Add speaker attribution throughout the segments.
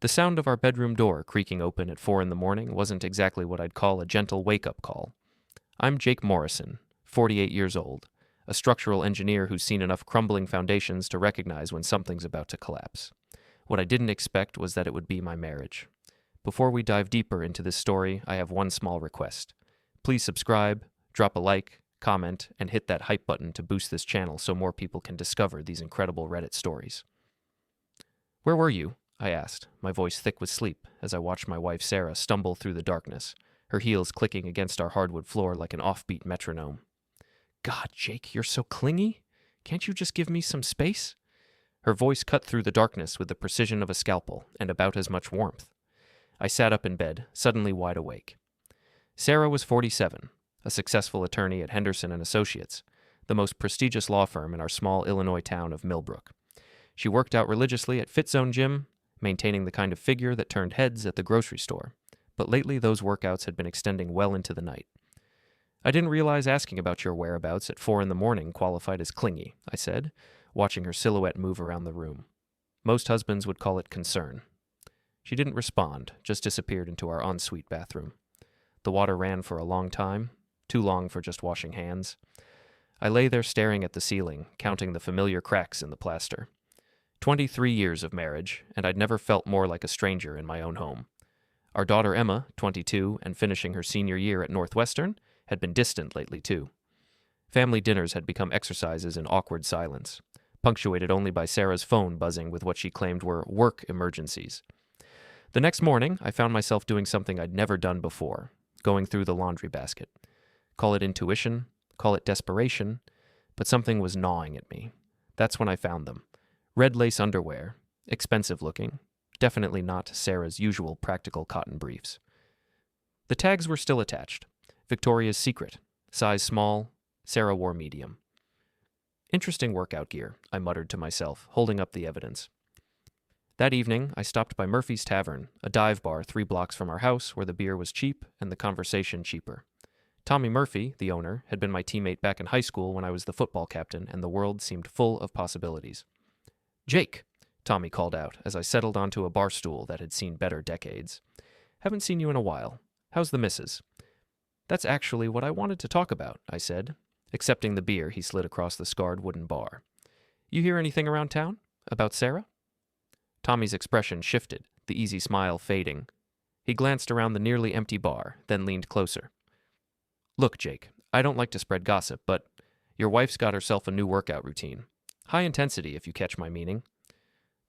Speaker 1: The sound of our bedroom door creaking open at 4 in the morning wasn't exactly what I'd call a gentle wake-up call. I'm Jake Morrison, 48 years old, a structural engineer who's seen enough crumbling foundations to recognize when something's about to collapse. What I didn't expect was that it would be my marriage. Before we dive deeper into this story, I have one small request. Please subscribe, drop a like, comment, and hit that hype button to boost this channel so more people can discover these incredible Reddit stories. "Where were you?" I asked, my voice thick with sleep, as I watched my wife Sarah stumble through the darkness, her heels clicking against our hardwood floor like an offbeat metronome. "God, Jake, you're so clingy. Can't you just give me some space?" Her voice cut through the darkness with the precision of a scalpel and about as much warmth. I sat up in bed, suddenly wide awake. Sarah was 47, a successful attorney at Henderson & Associates, the most prestigious law firm in our small Illinois town of Millbrook. She worked out religiously at Fit Zone Gym, maintaining the kind of figure that turned heads at the grocery store, but lately those workouts had been extending well into the night. "I didn't realize asking about your whereabouts at 4 in the morning qualified as clingy," I said, watching her silhouette move around the room. Most husbands would call it concern. She didn't respond, just disappeared into our ensuite bathroom. The water ran for a long time, too long for just washing hands. I lay there staring at the ceiling, counting the familiar cracks in the plaster. 23 years of marriage, and I'd never felt more like a stranger in my own home. Our daughter Emma, 22 and finishing her senior year at Northwestern, had been distant lately too. Family dinners had become exercises in awkward silence, punctuated only by Sarah's phone buzzing with what she claimed were work emergencies. The next morning, I found myself doing something I'd never done before, going through the laundry basket. Call it intuition, call it desperation, but something was gnawing at me. That's when I found them. Red lace underwear, expensive looking, definitely not Sarah's usual practical cotton briefs. The tags were still attached. Victoria's Secret, size small, Sarah wore medium. "Interesting workout gear," I muttered to myself, holding up the evidence. That evening, I stopped by Murphy's Tavern, a dive bar 3 blocks from our house where the beer was cheap and the conversation cheaper. Tommy Murphy, the owner, had been my teammate back in high school when I was the football captain and the world seemed full of possibilities. "Jake," Tommy called out as I settled onto a bar stool that had seen better decades. "Haven't seen you in a while. How's the missus?" "That's actually what I wanted to talk about," I said, accepting the beer he slid across the scarred wooden bar. "You hear anything around town? About Sarah?" Tommy's expression shifted, the easy smile fading. He glanced around the nearly empty bar, then leaned closer. "Look, Jake, I don't like to spread gossip, but your wife's got herself a new workout routine. High intensity, if you catch my meaning."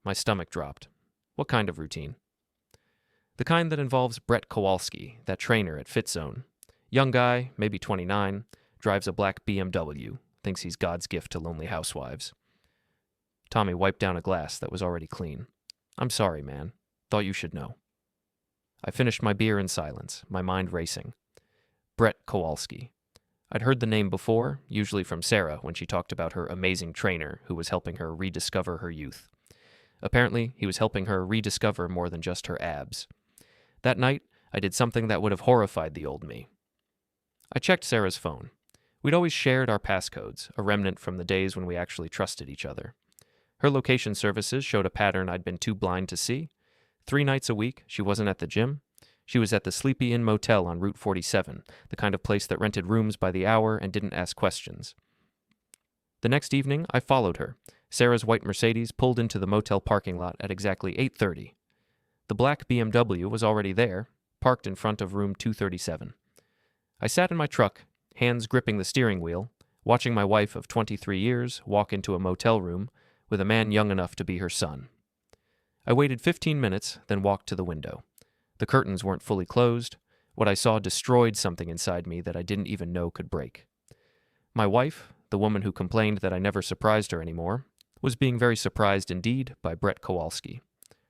Speaker 1: My stomach dropped. "What kind of routine?" "The kind that involves Brett Kowalski, that trainer at Fit Zone. Young guy, maybe 29, drives a black BMW, thinks he's God's gift to lonely housewives." Tommy wiped down a glass that was already clean. "I'm sorry, man. Thought you should know." I finished my beer in silence, my mind racing. Brett Kowalski. I'd heard the name before, usually from Sarah when she talked about her amazing trainer who was helping her rediscover her youth. Apparently, he was helping her rediscover more than just her abs. That night, I did something that would have horrified the old me. I checked Sarah's phone. We'd always shared our passcodes, a remnant from the days when we actually trusted each other. Her location services showed a pattern I'd been too blind to see. 3 nights a week, she wasn't at the gym. She was at the Sleepy Inn Motel on Route 47, the kind of place that rented rooms by the hour and didn't ask questions. The next evening, I followed her. Sarah's white Mercedes pulled into the motel parking lot at exactly 8:30. The black BMW was already there, parked in front of room 237. I sat in my truck, hands gripping the steering wheel, watching my wife of 23 years walk into a motel room with a man young enough to be her son. I waited 15 minutes, then walked to the window. The curtains weren't fully closed. What I saw destroyed something inside me that I didn't even know could break. My wife, the woman who complained that I never surprised her anymore, was being very surprised indeed by Brett Kowalski.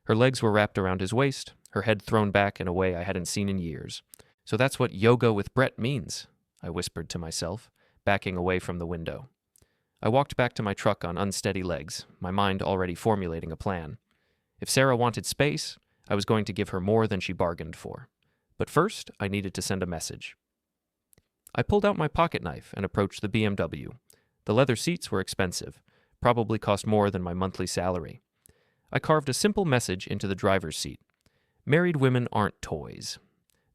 Speaker 1: Her legs were wrapped around his waist, her head thrown back in a way I hadn't seen in years. "So that's what yoga with Brett means," I whispered to myself, backing away from the window. I walked back to my truck on unsteady legs, my mind already formulating a plan. If Sarah wanted space, I was going to give her more than she bargained for. But first, I needed to send a message. I pulled out my pocket knife and approached the BMW. The leather seats were expensive, probably cost more than my monthly salary. I carved a simple message into the driver's seat, Married women aren't toys.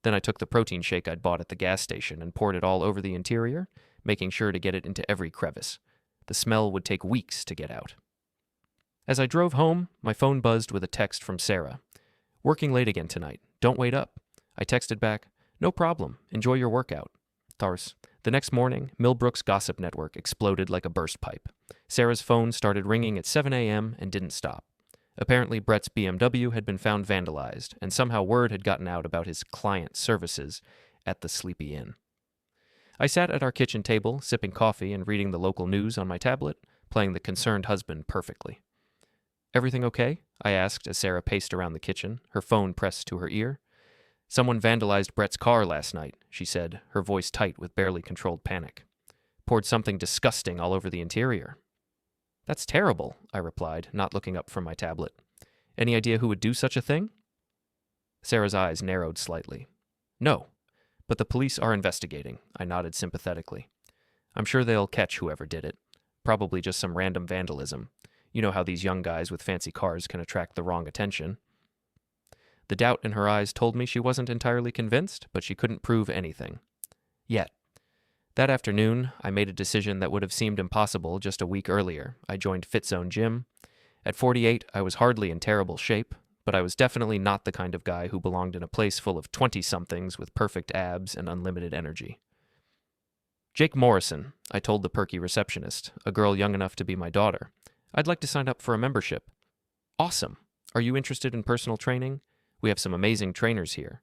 Speaker 1: Then I took the protein shake I'd bought at the gas station and poured it all over the interior, making sure to get it into every crevice. The smell would take weeks to get out. As I drove home, my phone buzzed with a text from Sarah. "Working late again tonight. Don't wait up." I texted back, "No problem. Enjoy your workout." Thars. The next morning, Millbrook's gossip network exploded like a burst pipe. Sarah's phone started ringing at 7 a.m. and didn't stop. Apparently, Brett's BMW had been found vandalized, and somehow word had gotten out about his client services at the Sleepy Inn. I sat at our kitchen table, sipping coffee and reading the local news on my tablet, playing the concerned husband perfectly. "Everything okay?" I asked as Sarah paced around the kitchen, her phone pressed to her ear. "Someone vandalized Brett's car last night," she said, her voice tight with barely controlled panic. "Poured something disgusting all over the interior." "That's terrible," I replied, not looking up from my tablet. "Any idea who would do such a thing?" Sarah's eyes narrowed slightly. "No, but the police are investigating," I nodded sympathetically. "I'm sure they'll catch whoever did it. Probably just some random vandalism. You know how these young guys with fancy cars can attract the wrong attention." The doubt in her eyes told me she wasn't entirely convinced, but she couldn't prove anything. Yet. That afternoon, I made a decision that would have seemed impossible just a week earlier. I joined FitZone Gym. At 48, I was hardly in terrible shape, but I was definitely not the kind of guy who belonged in a place full of 20-somethings with perfect abs and unlimited energy. "Jake Morrison," I told the perky receptionist, a girl young enough to be my daughter. "I'd like to sign up for a membership." "Awesome. Are you interested in personal training? We have some amazing trainers here."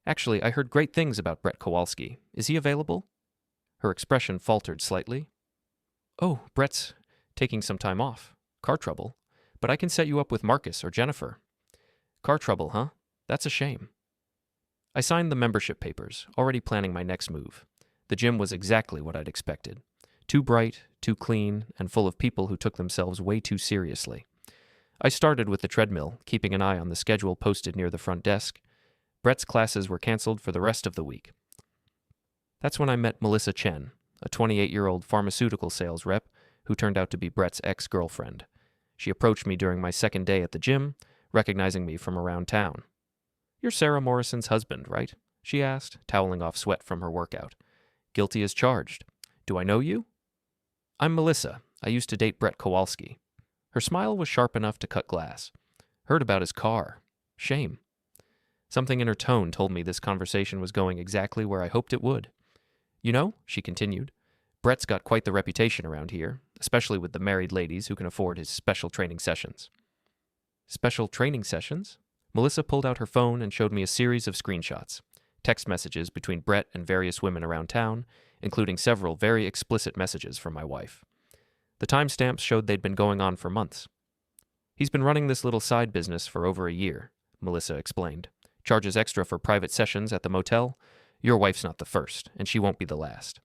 Speaker 1: "Actually, I heard great things about Brett Kowalski. Is he available?" Her expression faltered slightly. "Oh, Brett's taking some time off. Car trouble. But I can set you up with Marcus or Jennifer." "Car trouble, huh? That's a shame." I signed the membership papers, already planning my next move. The gym was exactly what I'd expected. Too bright, too clean, and full of people who took themselves way too seriously. I started with the treadmill, keeping an eye on the schedule posted near the front desk. Brett's classes were canceled for the rest of the week. That's when I met Melissa Chen, a 28-year-old pharmaceutical sales rep who turned out to be Brett's ex-girlfriend. She approached me during my second day at the gym, recognizing me from around town. "You're Sarah Morrison's husband, right?" she asked, toweling off sweat from her workout. "Guilty as charged. Do I know you?" "I'm Melissa. I used to date Brett Kowalski." Her smile was sharp enough to cut glass. "Heard about his car. Shame." Something in her tone told me this conversation was going exactly where I hoped it would. "You know," she continued, "Brett's got quite the reputation around here, especially with the married ladies who can afford his special training sessions." "Special training sessions?" Melissa pulled out her phone and showed me a series of screenshots, text messages between Brett and various women around town, including several very explicit messages from my wife. The timestamps showed they'd been going on for months. "He's been running this little side business for over a year," Melissa explained. "Charges extra for private sessions at the motel. Your wife's not the first, and she won't be the last."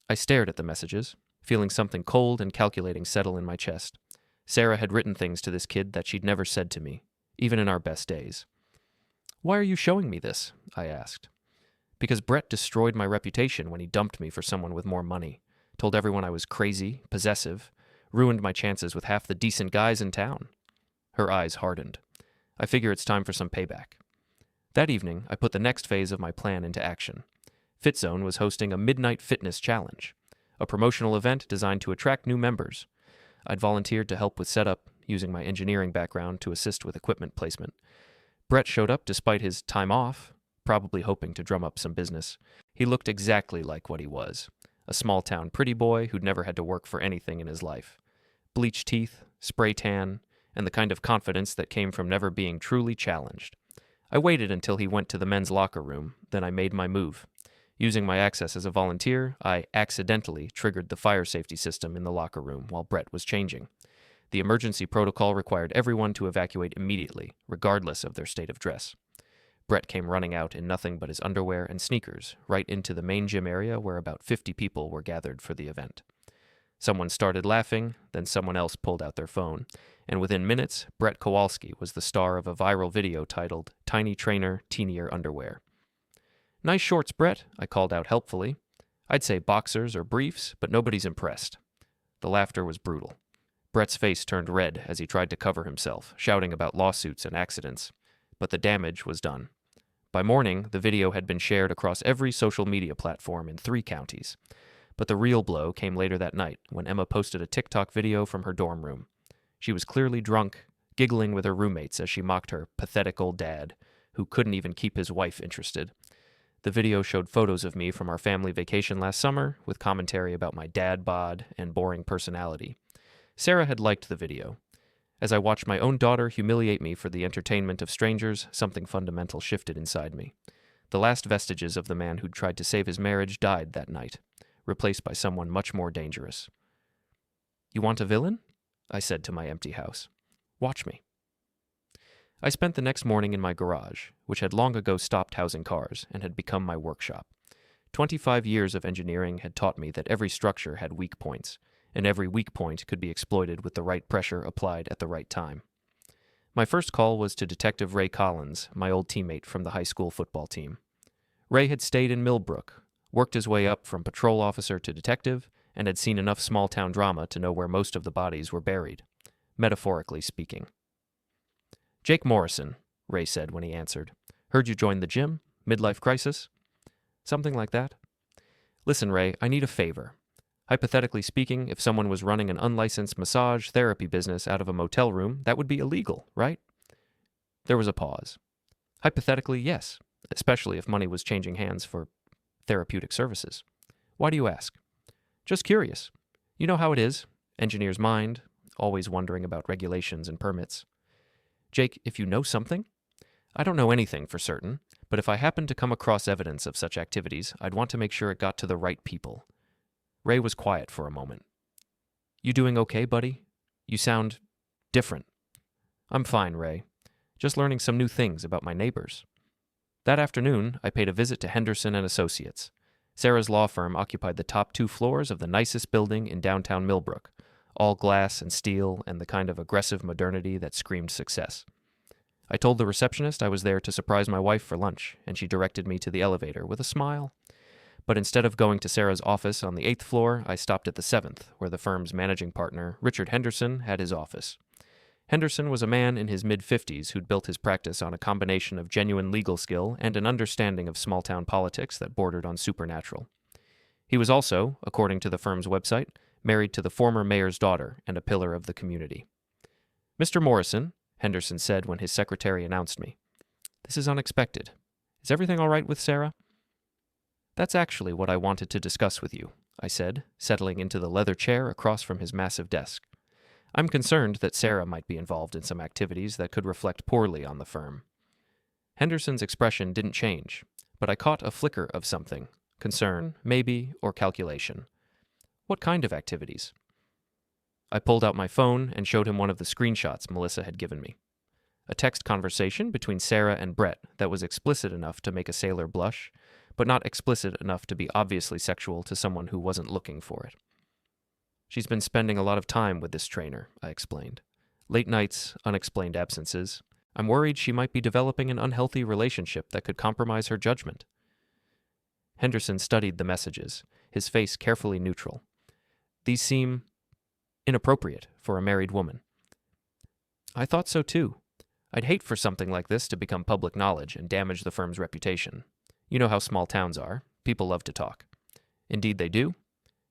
Speaker 1: I stared at the messages, feeling something cold and calculating settle in my chest. Sarah had written things to this kid that she'd never said to me, even in our best days. "Why are you showing me this?" I asked. "Because Brett destroyed my reputation when he dumped me for someone with more money. Told everyone I was crazy, possessive, ruined my chances with half the decent guys in town." Her eyes hardened. "I figure it's time for some payback." That evening, I put the next phase of my plan into action. FitZone was hosting a midnight fitness challenge, a promotional event designed to attract new members. I'd volunteered to help with setup, using my engineering background to assist with equipment placement. Brett showed up despite his time off, probably hoping to drum up some business. He looked exactly like what he was. A small-town pretty boy who'd never had to work for anything in his life. Bleached teeth, spray tan, and the kind of confidence that came from never being truly challenged. I waited until he went to the men's locker room, then I made my move. Using my access as a volunteer, I accidentally triggered the fire safety system in the locker room while Brett was changing. The emergency protocol required everyone to evacuate immediately, regardless of their state of dress. Brett came running out in nothing but his underwear and sneakers, right into the main gym area where about 50 people were gathered for the event. Someone started laughing, then someone else pulled out their phone, and within minutes, Brett Kowalski was the star of a viral video titled "Tiny Trainer, Teenier Underwear." "Nice shorts, Brett," I called out helpfully. I'd say boxers or briefs, but nobody's impressed. The laughter was brutal. Brett's face turned red as he tried to cover himself, shouting about lawsuits and accidents. but the damage was done. By morning, the video had been shared across every social media platform in 3 counties. But the real blow came later that night when Emma posted a TikTok video from her dorm room. She was clearly drunk, giggling with her roommates as she mocked her pathetic old dad, who couldn't even keep his wife interested. The video showed photos of me from our family vacation last summer, with commentary about my dad bod and boring personality. Sarah had liked the video. As I watched my own daughter humiliate me for the entertainment of strangers, something fundamental shifted inside me. The last vestiges of the man who'd tried to save his marriage died that night, replaced by someone much more dangerous. "You want a villain?" I said to my empty house. "Watch me." I spent the next morning in my garage, which had long ago stopped housing cars and had become my workshop. 25 years of engineering had taught me that every structure had weak points, and every weak point could be exploited with the right pressure applied at the right time. My first call was to Detective Ray Collins, my old teammate from the high school football team. Ray had stayed in Millbrook, worked his way up from patrol officer to detective, and had seen enough small-town drama to know where most of the bodies were buried, metaphorically speaking. "Jake Morrison," Ray said when he answered. "Heard you joined the gym? Midlife crisis?" "Something like that." "Listen, Ray, I need a favor. Hypothetically speaking, if someone was running an unlicensed massage therapy business out of a motel room, that would be illegal, right?" There was a pause. "Hypothetically, yes, especially if money was changing hands for therapeutic services." "Why do you ask?" "Just curious. You know how it is. Engineer's mind, always wondering about regulations and permits." "Jake, if you know something?" "I don't know anything for certain, but if I happened to come across evidence of such activities, I'd want to make sure it got to the right people." Ray was quiet for a moment. "You doing okay, buddy? You sound different." "I'm fine, Ray. Just learning some new things about my neighbors." That afternoon, I paid a visit to Henderson and Associates. Sarah's law firm occupied the top 2 floors of the nicest building in downtown Millbrook, all glass and steel and the kind of aggressive modernity that screamed success. I told the receptionist I was there to surprise my wife for lunch, and she directed me to the elevator with a smile. But instead of going to Sarah's office on the 8th floor, I stopped at the 7th, where the firm's managing partner, Richard Henderson, had his office. Henderson was a man in his mid-50s who'd built his practice on a combination of genuine legal skill and an understanding of small-town politics that bordered on supernatural. He was also, according to the firm's website, married to the former mayor's daughter and a pillar of the community. "Mr. Morrison," Henderson said when his secretary announced me. "This is unexpected. Is everything all right with Sarah?" "That's actually what I wanted to discuss with you," I said, settling into the leather chair across from his massive desk. "I'm concerned that Sarah might be involved in some activities that could reflect poorly on the firm." Henderson's expression didn't change, but I caught a flicker of something, concern, maybe, or calculation. "What kind of activities?" I pulled out my phone and showed him one of the screenshots Melissa had given me. A text conversation between Sarah and Brett that was explicit enough to make a sailor blush, but not explicit enough to be obviously sexual to someone who wasn't looking for it. "She's been spending a lot of time with this trainer," I explained. "Late nights, unexplained absences. I'm worried she might be developing an unhealthy relationship that could compromise her judgment." Henderson studied the messages, his face carefully neutral. "These seem inappropriate for a married woman." "I thought so too. I'd hate for something like this to become public knowledge and damage the firm's reputation. You know how small towns are. People love to talk." "Indeed they do."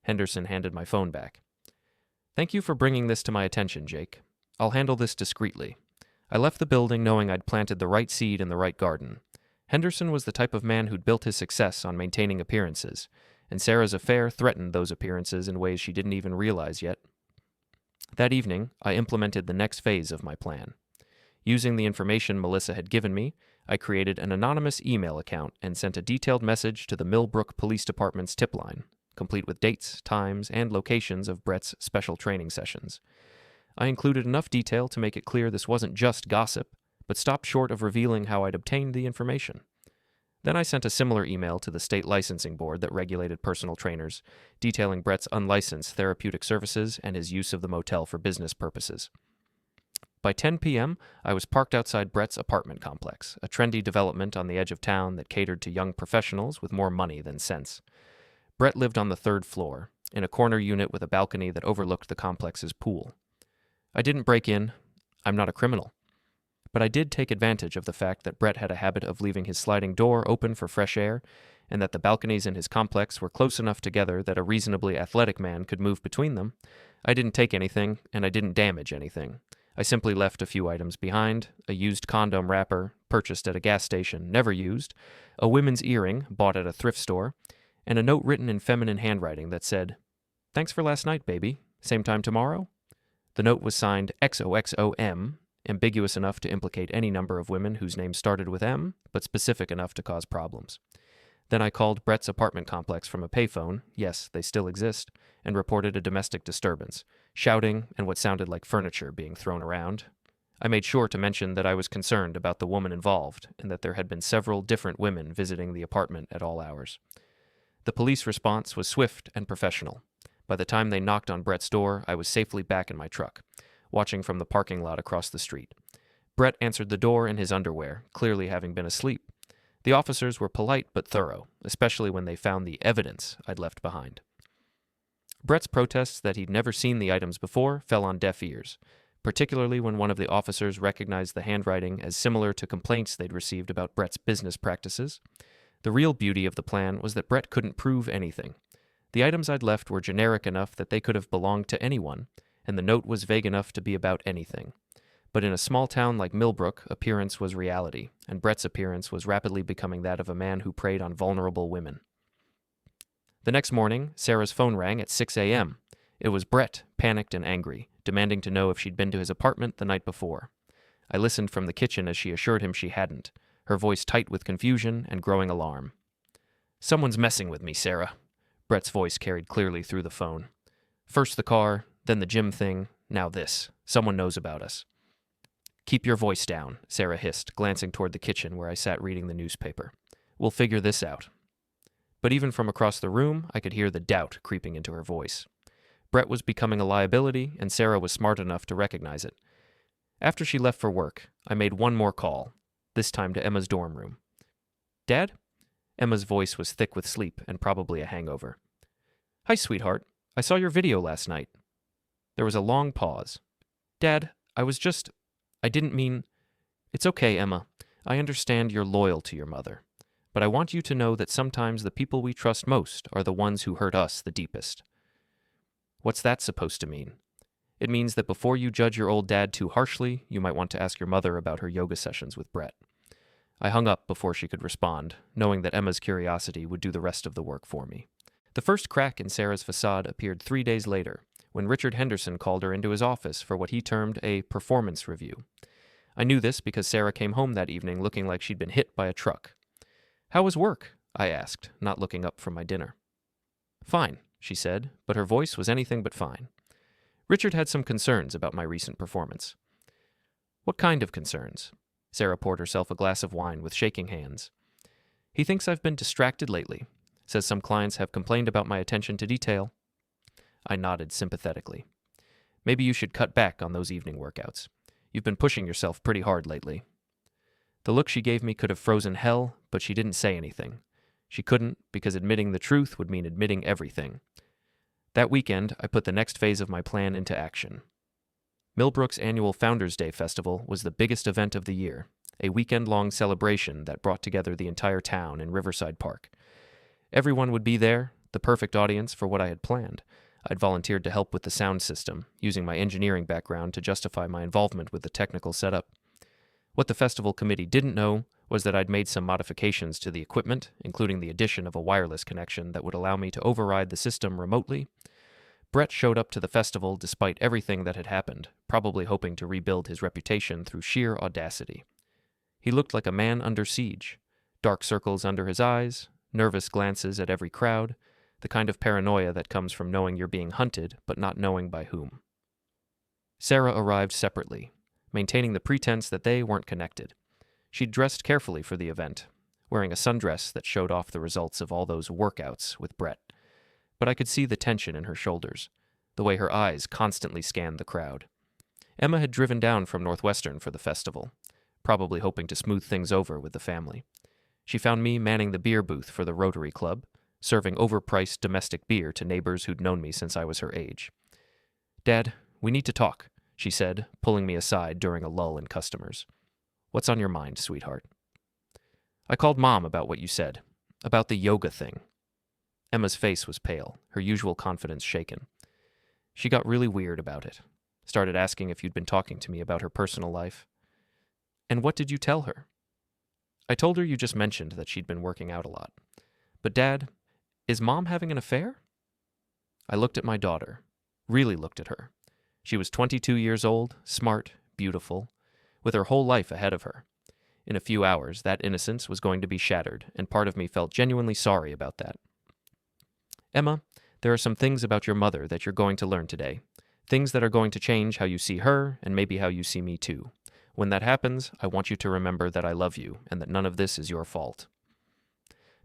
Speaker 1: Henderson handed my phone back. "Thank you for bringing this to my attention, Jake. I'll handle this discreetly. I left the building knowing I'd planted the right seed in the right garden. Henderson was the type of man who'd built his success on maintaining appearances, and Sarah's affair threatened those appearances in ways she didn't even realize yet. That evening, I implemented the next phase of my plan. Using the information Melissa had given me, I created an anonymous email account and sent a detailed message to the Millbrook Police Department's tip line, complete with dates, times, and locations of Brett's special training sessions. I included enough detail to make it clear this wasn't just gossip, but stopped short of revealing how I'd obtained the information. Then I sent a similar email to the state licensing board that regulated personal trainers, detailing Brett's unlicensed therapeutic services and his use of the motel for business purposes. By 10 p.m., I was parked outside Brett's apartment complex, a trendy development on the edge of town that catered to young professionals with more money than sense. Brett lived on the 3rd floor, in a corner unit with a balcony that overlooked the complex's pool. I didn't break in. I'm not a criminal. But I did take advantage of the fact that Brett had a habit of leaving his sliding door open for fresh air, and that the balconies in his complex were close enough together that a reasonably athletic man could move between them. I didn't take anything, and I didn't damage anything. I simply left a few items behind: a used condom wrapper, purchased at a gas station, never used, a women's earring, bought at a thrift store, and a note written in feminine handwriting that said, "Thanks for last night, baby. Same time tomorrow?" The note was signed XOXOM, ambiguous enough to implicate any number of women whose names started with M, but specific enough to cause problems. Then I called Brett's apartment complex from a payphone, yes, they still exist, and reported a domestic disturbance, shouting and what sounded like furniture being thrown around. I made sure to mention that I was concerned about the woman involved, and that there had been several different women visiting the apartment at all hours. The police response was swift and professional. By the time they knocked on Brett's door, I was safely back in my truck, watching from the parking lot across the street. Brett answered the door in his underwear, clearly having been asleep. The officers were polite but thorough, especially when they found the evidence I'd left behind. Brett's protests that he'd never seen the items before fell on deaf ears, particularly when one of the officers recognized the handwriting as similar to complaints they'd received about Brett's business practices. The real beauty of the plan was that Brett couldn't prove anything. The items I'd left were generic enough that they could have belonged to anyone, and the note was vague enough to be about anything. But in a small town like Millbrook, appearance was reality, and Brett's appearance was rapidly becoming that of a man who preyed on vulnerable women. The next morning, Sarah's phone rang at 6 a.m. It was Brett, panicked and angry, demanding to know if she'd been to his apartment the night before. I listened from the kitchen as she assured him she hadn't, her voice tight with confusion and growing alarm. "Someone's messing with me, Sarah." Brett's voice carried clearly through the phone. "First the car, then the gym thing, now this. Someone knows about us." "Keep your voice down," Sarah hissed, glancing toward the kitchen where I sat reading the newspaper. "We'll figure this out." But even from across the room, I could hear the doubt creeping into her voice. Brett was becoming a liability, and Sarah was smart enough to recognize it. After she left for work, I made one more call, this time to Emma's dorm room. "Dad?" Emma's voice was thick with sleep and probably a hangover. "Hi, sweetheart. I saw your video last night." There was a long pause. "Dad, I didn't mean—" "It's okay, Emma. I understand you're loyal to your mother. But I want you to know that sometimes the people we trust most are the ones who hurt us the deepest." "What's that supposed to mean?" "It means that before you judge your old dad too harshly, you might want to ask your mother about her yoga sessions with Brett." I hung up before she could respond, knowing that Emma's curiosity would do the rest of the work for me. The first crack in Sarah's facade appeared 3 days later, when Richard Henderson called her into his office for what he termed a performance review. I knew this because Sarah came home that evening looking like she'd been hit by a truck. "How was work?" I asked, not looking up from my dinner. "Fine," she said, but her voice was anything but fine. Richard had some concerns about my recent performance. "What kind of concerns?" Sarah poured herself a glass of wine with shaking hands. "He thinks I've been distracted lately. Says some clients have complained about my attention to detail." I nodded sympathetically. "Maybe you should cut back on those evening workouts. You've been pushing yourself pretty hard lately." The look she gave me could have frozen hell, but she didn't say anything. She couldn't, because admitting the truth would mean admitting everything. That weekend, I put the next phase of my plan into action. Millbrook's annual Founders' Day Festival was the biggest event of the year, a weekend-long celebration that brought together the entire town in Riverside Park. Everyone would be there, the perfect audience for what I had planned. I'd volunteered to help with the sound system, using my engineering background to justify my involvement with the technical setup. What the festival committee didn't know was that I'd made some modifications to the equipment, including the addition of a wireless connection that would allow me to override the system remotely. Brett showed up to the festival despite everything that had happened, probably hoping to rebuild his reputation through sheer audacity. He looked like a man under siege, dark circles under his eyes, nervous glances at every crowd, the kind of paranoia that comes from knowing you're being hunted but not knowing by whom. Sarah arrived separately, maintaining the pretense that they weren't connected. She'd dressed carefully for the event, wearing a sundress that showed off the results of all those workouts with Brett. But I could see the tension in her shoulders, the way her eyes constantly scanned the crowd. Emma had driven down from Northwestern for the festival, probably hoping to smooth things over with the family. She found me manning the beer booth for the Rotary Club, serving overpriced domestic beer to neighbors who'd known me since I was her age. "Dad, we need to talk," she said, pulling me aside during a lull in customers. What's on your mind, sweetheart? I called Mom about what you said, about the yoga thing. Emma's face was pale, her usual confidence shaken. She got really weird about it. Started asking if you'd been talking to me about her personal life. And what did you tell her? I told her you just mentioned that she'd been working out a lot. But Dad, is Mom having an affair? I looked at my daughter, really looked at her. She was 22 years old, smart, beautiful, with her whole life ahead of her. In a few hours, that innocence was going to be shattered, and part of me felt genuinely sorry about that. Emma, there are some things about your mother that you're going to learn today. Things that are going to change how you see her, and maybe how you see me too. When that happens, I want you to remember that I love you, and that none of this is your fault.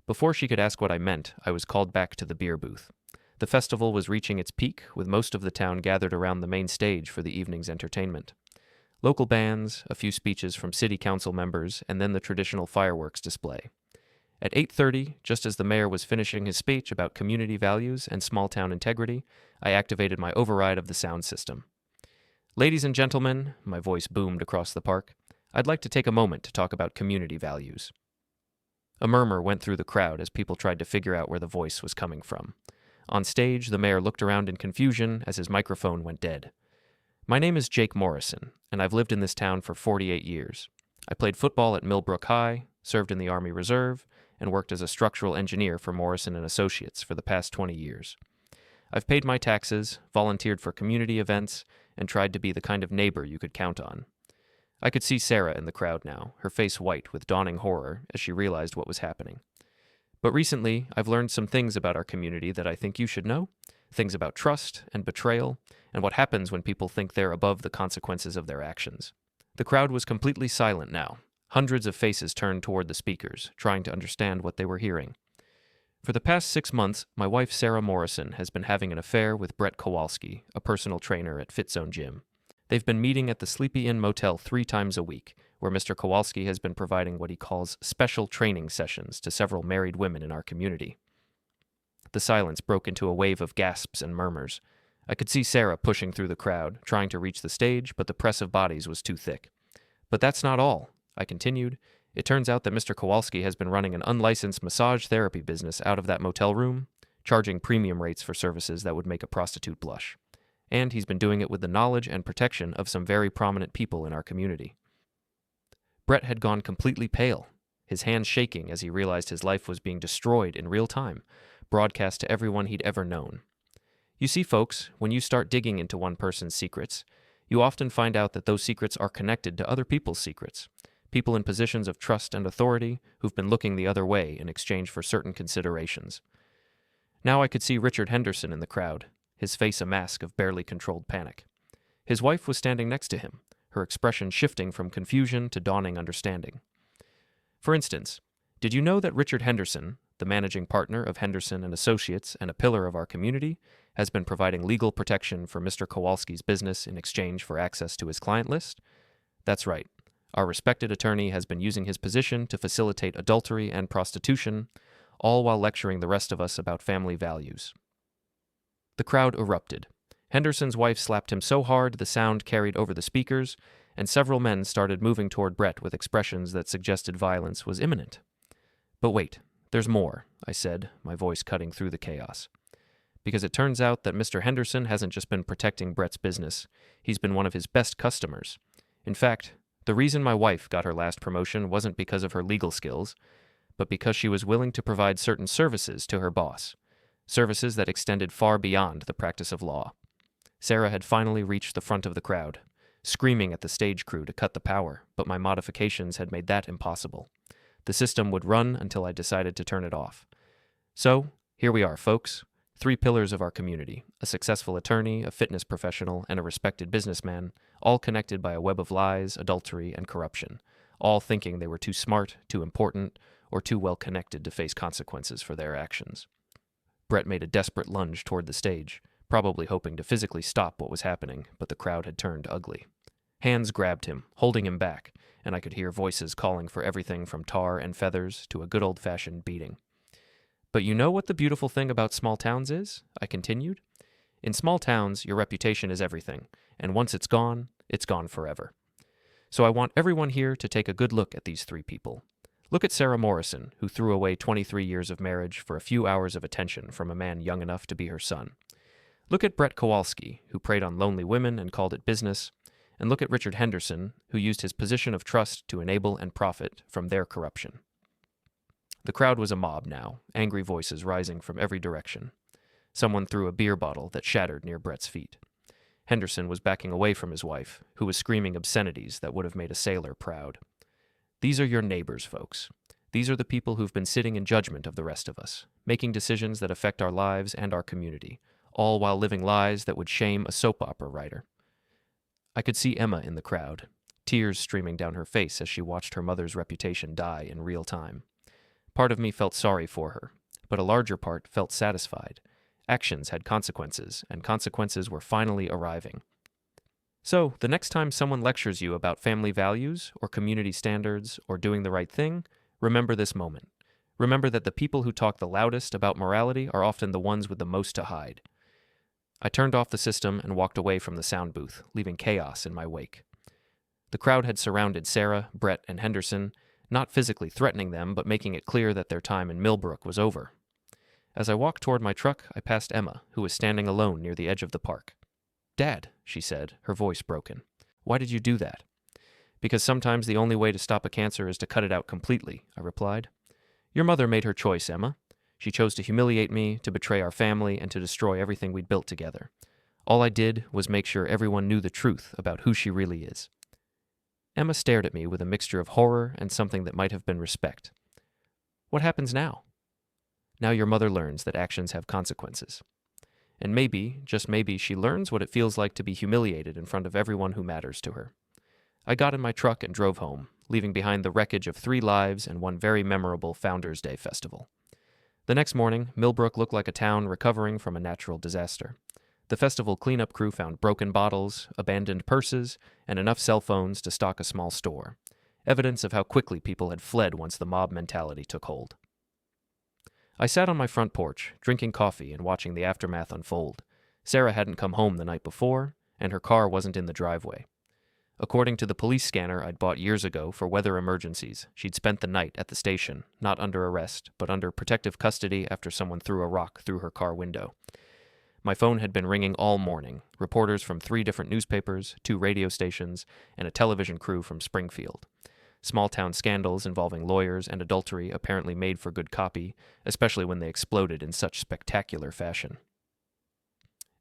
Speaker 1: Before she could ask what I meant, I was called back to the beer booth. The festival was reaching its peak, with most of the town gathered around the main stage for the evening's entertainment. Local bands, a few speeches from city council members, and then the traditional fireworks display. At 8:30, just as the mayor was finishing his speech about community values and small-town integrity, I activated my override of the sound system. Ladies and gentlemen, my voice boomed across the park, I'd like to take a moment to talk about community values. A murmur went through the crowd as people tried to figure out where the voice was coming from. On stage, the mayor looked around in confusion as his microphone went dead. My name is Jake Morrison, and I've lived in this town for 48 years. I played football at Millbrook High, served in the Army Reserve, and worked as a structural engineer for Morrison and Associates for the past 20 years. I've paid my taxes, volunteered for community events, and tried to be the kind of neighbor you could count on. I could see Sarah in the crowd now, her face white with dawning horror as she realized what was happening. But recently, I've learned some things about our community that I think you should know, things about trust and betrayal, and what happens when people think they're above the consequences of their actions. The crowd was completely silent now. Hundreds of faces turned toward the speakers, trying to understand what they were hearing. For the past 6 months, my wife Sarah Morrison has been having an affair with Brett Kowalski, a personal trainer at FitZone Gym. They've been meeting at the Sleepy Inn Motel 3 times a week, where Mr. Kowalski has been providing what he calls special training sessions to several married women in our community. The silence broke into a wave of gasps and murmurs. I could see Sarah pushing through the crowd, trying to reach the stage, but the press of bodies was too thick. But that's not all, I continued. It turns out that Mr. Kowalski has been running an unlicensed massage therapy business out of that motel room, charging premium rates for services that would make a prostitute blush. And he's been doing it with the knowledge and protection of some very prominent people in our community. Brett had gone completely pale, his hands shaking as he realized his life was being destroyed in real time, broadcast to everyone he'd ever known. You see, folks, when you start digging into one person's secrets, you often find out that those secrets are connected to other people's secrets, people in positions of trust and authority who've been looking the other way in exchange for certain considerations. Now I could see Richard Henderson in the crowd, his face a mask of barely controlled panic. His wife was standing next to him, her expression shifting from confusion to dawning understanding. For instance, did you know that Richard Henderson, the managing partner of Henderson and Associates and a pillar of our community, has been providing legal protection for Mr. Kowalski's business in exchange for access to his client list? That's right. Our respected attorney has been using his position to facilitate adultery and prostitution, all while lecturing the rest of us about family values. The crowd erupted. Henderson's wife slapped him so hard the sound carried over the speakers, and several men started moving toward Brett with expressions that suggested violence was imminent. But wait, there's more, I said, my voice cutting through the chaos. Because it turns out that Mr. Henderson hasn't just been protecting Brett's business, he's been one of his best customers. In fact, the reason my wife got her last promotion wasn't because of her legal skills, but because she was willing to provide certain services to her boss, services that extended far beyond the practice of law. Sarah had finally reached the front of the crowd, screaming at the stage crew to cut the power, but my modifications had made that impossible. The system would run until I decided to turn it off. So, here we are, folks. 3 pillars of our community, a successful attorney, a fitness professional, and a respected businessman, all connected by a web of lies, adultery, and corruption, all thinking they were too smart, too important, or too well connected to face consequences for their actions. Brett made a desperate lunge toward the stage, probably hoping to physically stop what was happening, but the crowd had turned ugly. Hands grabbed him, holding him back, and I could hear voices calling for everything from tar and feathers to a good old-fashioned beating. But you know what the beautiful thing about small towns is? I continued. In small towns, your reputation is everything, and once it's gone forever. So I want everyone here to take a good look at these three people. Look at Sarah Morrison, who threw away 23 years of marriage for a few hours of attention from a man young enough to be her son. Look at Brett Kowalski, who preyed on lonely women and called it business. And look at Richard Henderson, who used his position of trust to enable and profit from their corruption. The crowd was a mob now, angry voices rising from every direction. Someone threw a beer bottle that shattered near Brett's feet. Henderson was backing away from his wife, who was screaming obscenities that would have made a sailor proud. These are your neighbors, folks. These are the people who've been sitting in judgment of the rest of us, making decisions that affect our lives and our community, all while living lies that would shame a soap opera writer. I could see Emma in the crowd, tears streaming down her face as she watched her mother's reputation die in real time. Part of me felt sorry for her, but a larger part felt satisfied. Actions had consequences, and consequences were finally arriving. So, the next time someone lectures you about family values, or community standards, or doing the right thing, remember this moment. Remember that the people who talk the loudest about morality are often the ones with the most to hide. I turned off the system and walked away from the sound booth, leaving chaos in my wake. The crowd had surrounded Sarah, Brett, and Henderson, not physically threatening them, but making it clear that their time in Millbrook was over. As I walked toward my truck, I passed Emma, who was standing alone near the edge of the park. "Dad," she said, her voice broken. "Why did you do that?" "Because sometimes the only way to stop a cancer is to cut it out completely," I replied. "Your mother made her choice, Emma. She chose to humiliate me, to betray our family, and to destroy everything we'd built together. All I did was make sure everyone knew the truth about who she really is." Emma stared at me with a mixture of horror and something that might have been respect. "What happens now?" "Now your mother learns that actions have consequences. And maybe, just maybe, she learns what it feels like to be humiliated in front of everyone who matters to her." I got in my truck and drove home, leaving behind the wreckage of 3 lives and one very memorable Founders' Day festival. The next morning, Millbrook looked like a town recovering from a natural disaster. The festival cleanup crew found broken bottles, abandoned purses, and enough cell phones to stock a small store. Evidence of how quickly people had fled once the mob mentality took hold. I sat on my front porch, drinking coffee and watching the aftermath unfold. Sarah hadn't come home the night before, and her car wasn't in the driveway. According to the police scanner I'd bought years ago for weather emergencies, she'd spent the night at the station, not under arrest, but under protective custody after someone threw a rock through her car window. My phone had been ringing all morning, reporters from 3 different newspapers, 2 radio stations, and a television crew from Springfield. Small-town scandals involving lawyers and adultery apparently made for good copy, especially when they exploded in such spectacular fashion.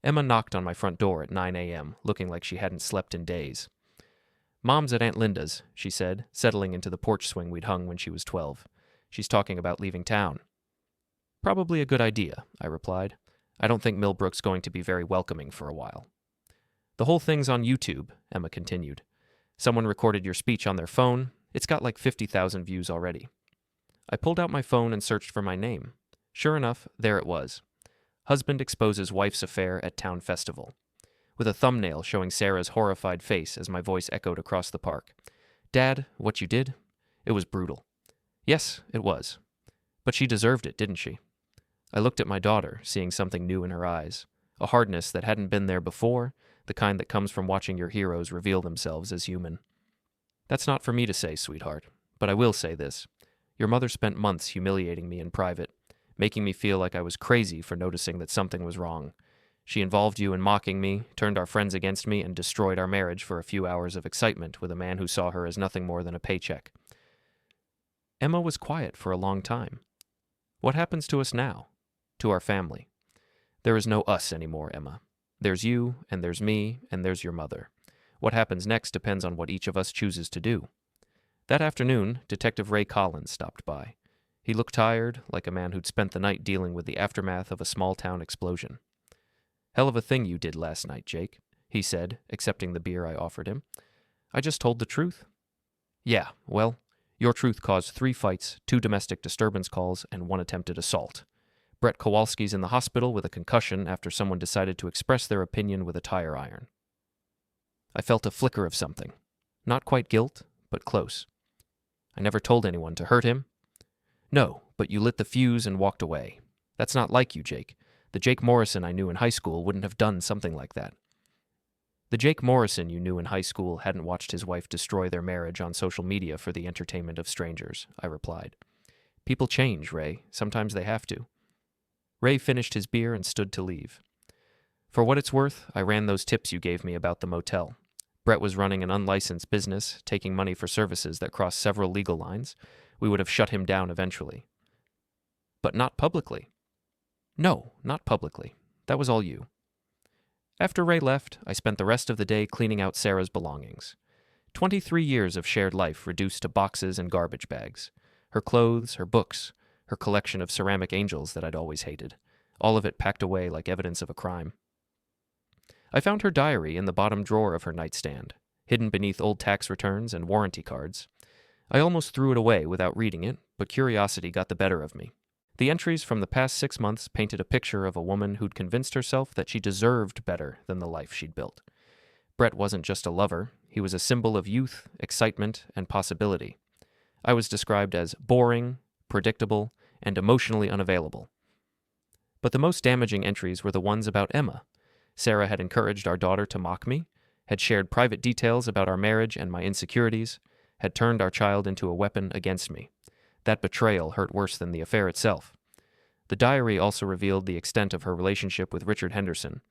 Speaker 1: Emma knocked on my front door at 9 a.m., looking like she hadn't slept in days. "Mom's at Aunt Linda's," she said, settling into the porch swing we'd hung when she was 12. "She's talking about leaving town." "Probably a good idea," I replied. "I don't think Millbrook's going to be very welcoming for a while." "The whole thing's on YouTube," Emma continued. "Someone recorded your speech on their phone. It's got like 50,000 views already." I pulled out my phone and searched for my name. Sure enough, there it was. "Husband exposes wife's affair at town festival," with a thumbnail showing Sarah's horrified face as my voice echoed across the park. "Dad, what you did? It was brutal." "Yes, it was. But she deserved it, didn't she?" I looked at my daughter, seeing something new in her eyes, a hardness that hadn't been there before, the kind that comes from watching your heroes reveal themselves as human. "That's not for me to say, sweetheart, but I will say this. Your mother spent months humiliating me in private, making me feel like I was crazy for noticing that something was wrong. She involved you in mocking me, turned our friends against me, and destroyed our marriage for a few hours of excitement with a man who saw her as nothing more than a paycheck." Emma was quiet for a long time. "What happens to us now? To our family? There is no us anymore, Emma. There's you, and there's me, and there's your mother. What happens next depends on what each of us chooses to do." That afternoon, Detective Ray Collins stopped by. He looked tired, like a man who'd spent the night dealing with the aftermath of a small-town explosion. "Hell of a thing you did last night, Jake," he said, accepting the beer I offered him. "I just told the truth." "Yeah, well, your truth caused 3 fights, 2 domestic disturbance calls, and 1 attempted assault. Brett Kowalski's in the hospital with a concussion after someone decided to express their opinion with a tire iron." I felt a flicker of something. Not quite guilt, but close. "I never told anyone to hurt him." "No, but you lit the fuse and walked away. That's not like you, Jake. The Jake Morrison I knew in high school wouldn't have done something like that." The Jake Morrison you knew in high school hadn't watched his wife destroy their marriage on social media for the entertainment of strangers, I replied. People change, Ray. Sometimes they have to. Ray finished his beer and stood to leave. For what it's worth, I ran those tips you gave me about the motel. Brett was running an unlicensed business, taking money for services that crossed several legal lines. We would have shut him down eventually. But not publicly. No, not publicly. That was all you. After Ray left, I spent the rest of the day cleaning out Sarah's belongings. 23 years of shared life reduced to boxes and garbage bags. Her clothes, her books, her collection of ceramic angels that I'd always hated. All of it packed away like evidence of a crime. I found her diary in the bottom drawer of her nightstand, hidden beneath old tax returns and warranty cards. I almost threw it away without reading it, but curiosity got the better of me. The entries from the past 6 months painted a picture of a woman who'd convinced herself that she deserved better than the life she'd built. Brett wasn't just a lover, he was a symbol of youth, excitement, and possibility. I was described as boring, predictable, and emotionally unavailable. But the most damaging entries were the ones about Emma. Sarah had encouraged our daughter to mock me, had shared private details about our marriage and my insecurities, had turned our child into a weapon against me. That betrayal hurt worse than the affair itself. The diary also revealed the extent of her relationship with Richard Henderson.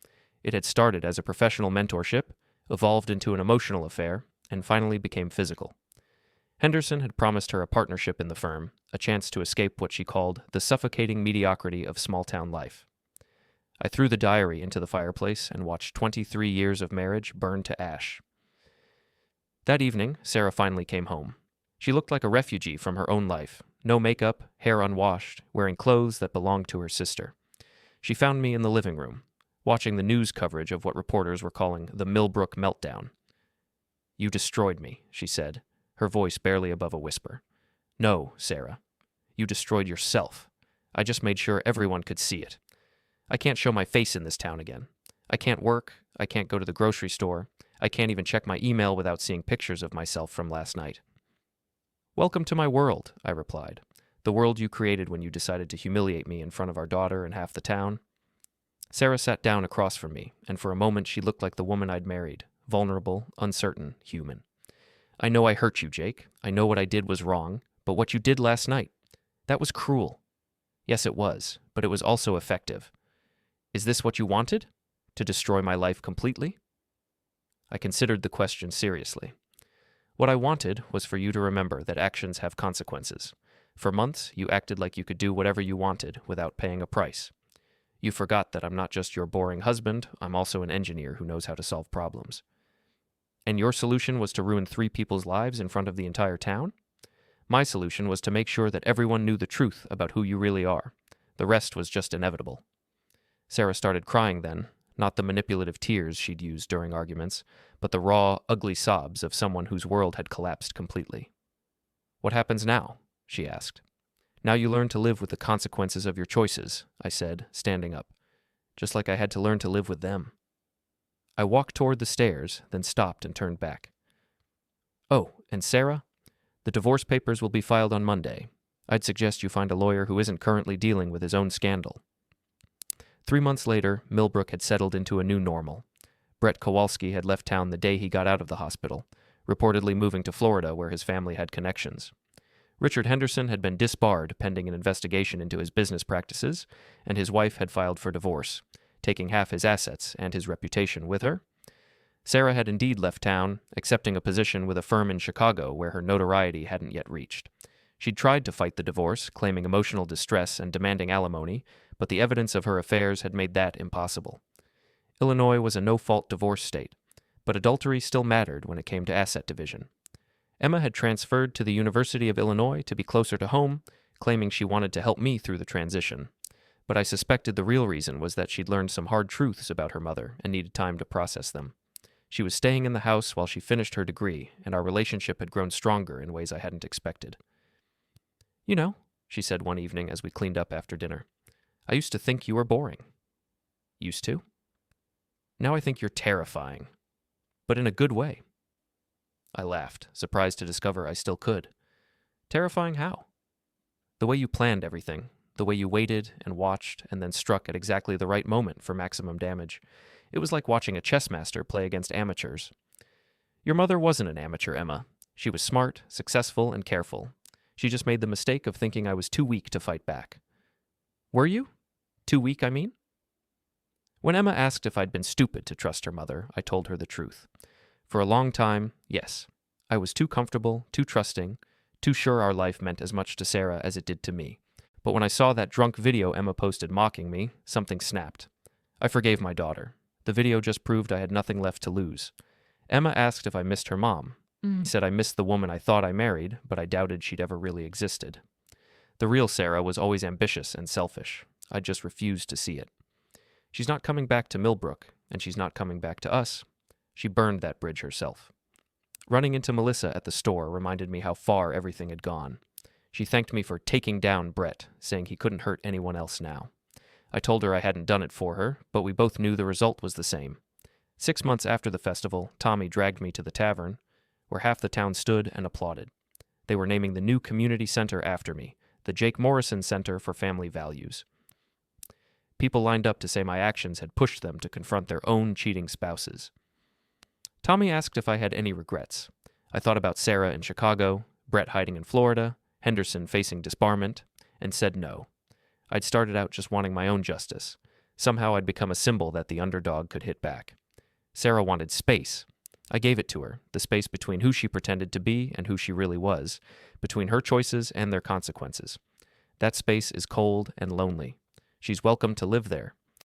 Speaker 1: It had started as a professional mentorship, evolved into an emotional affair, and finally became physical. Henderson had promised her a partnership in the firm, a chance to escape what she called the suffocating mediocrity of small-town life. I threw the diary into the fireplace and watched 23 years of marriage burn to ash. That evening, Sarah finally came home. She looked like a refugee from her own life, no makeup, hair unwashed, wearing clothes that belonged to her sister. She found me in the living room, watching the news coverage of what reporters were calling the Millbrook meltdown. "You destroyed me," she said, her voice barely above a whisper. "No, Sarah. You destroyed yourself. I just made sure everyone could see it. I can't show my face in this town again. I can't work. I can't go to the grocery store. I can't even check my email without seeing pictures of myself from last night." "Welcome to my world," I replied. "The world you created when you decided to humiliate me in front of our daughter and half the town." Sarah sat down across from me, and for a moment she looked like the woman I'd married, vulnerable, uncertain, human. "I know I hurt you, Jake. I know what I did was wrong, but what you did last night, that was cruel. Yes, it was, but it was also effective. Is this what you wanted? To destroy my life completely?" I considered the question seriously. What I wanted was for you to remember that actions have consequences. For months, you acted like you could do whatever you wanted without paying a price. You forgot that I'm not just your boring husband, I'm also an engineer who knows how to solve problems. And your solution was to ruin 3 people's lives in front of the entire town? My solution was to make sure that everyone knew the truth about who you really are. The rest was just inevitable. Sarah started crying then, not the manipulative tears she'd used during arguments, but the raw, ugly sobs of someone whose world had collapsed completely. "What happens now?" she asked. "Now you learn to live with the consequences of your choices," I said, standing up, just like I had to learn to live with them. I walked toward the stairs, then stopped and turned back. "Oh, and Sarah, the divorce papers will be filed on Monday. I'd suggest you find a lawyer who isn't currently dealing with his own scandal." 3 months later, Millbrook had settled into a new normal. Brett Kowalski had left town the day he got out of the hospital, reportedly moving to Florida where his family had connections. Richard Henderson had been disbarred pending an investigation into his business practices, and his wife had filed for divorce, taking half his assets and his reputation with her. Sarah had indeed left town, accepting a position with a firm in Chicago where her notoriety hadn't yet reached. She'd tried to fight the divorce, claiming emotional distress and demanding alimony, but the evidence of her affairs had made that impossible. Illinois was a no-fault divorce state, but adultery still mattered when it came to asset division. Emma had transferred to the University of Illinois to be closer to home, claiming she wanted to help me through the transition. But I suspected the real reason was that she'd learned some hard truths about her mother and needed time to process them. She was staying in the house while she finished her degree, and our relationship had grown stronger in ways I hadn't expected. "You know," she said one evening as we cleaned up after dinner, "I used to think you were boring." "Used to? Now I think you're terrifying. But in a good way." I laughed, surprised to discover I still could. "Terrifying how?" "The way you planned everything. the way you waited and watched and then struck at exactly the right moment for maximum damage. It was like watching a chess master play against amateurs. Your mother wasn't an amateur, Emma. She was smart, successful, and careful. She just made the mistake of thinking I was too weak to fight back. Were you? Too weak, I mean? When Emma asked if I'd been stupid to trust her mother, I told her the truth. For a long time, yes. I was too comfortable, too trusting, too sure our life meant as much to Sarah as it did to me. But when I saw that drunk video Emma posted mocking me, something snapped. I forgave my daughter. The video just proved I had nothing left to lose. Emma asked if I missed her mom. I said I missed the woman I thought I married, but I doubted she'd ever really existed. The real Sarah was always ambitious and selfish. I just refused to see it. She's not coming back to Millbrook, and she's not coming back to us. She burned that bridge herself. Running into Melissa at the store reminded me how far everything had gone. She thanked me for taking down Brett, saying he couldn't hurt anyone else now. I told her I hadn't done it for her, but we both knew the result was the same. 6 months after the festival, Tommy dragged me to the tavern, where half the town stood and applauded. They were naming the new community center after me, the Jake Morrison Center for Family Values. People lined up to say my actions had pushed them to confront their own cheating spouses. Tommy asked if I had any regrets. I thought about Sarah in Chicago, Brett hiding in Florida, Henderson facing disbarment, and said no. I'd started out just wanting my own justice. Somehow I'd become a symbol that the underdog could hit back. Sarah wanted space. I gave it to her, the space between who she pretended to be and who she really was, between her choices and their consequences. That space is cold and lonely. She's welcome to live there.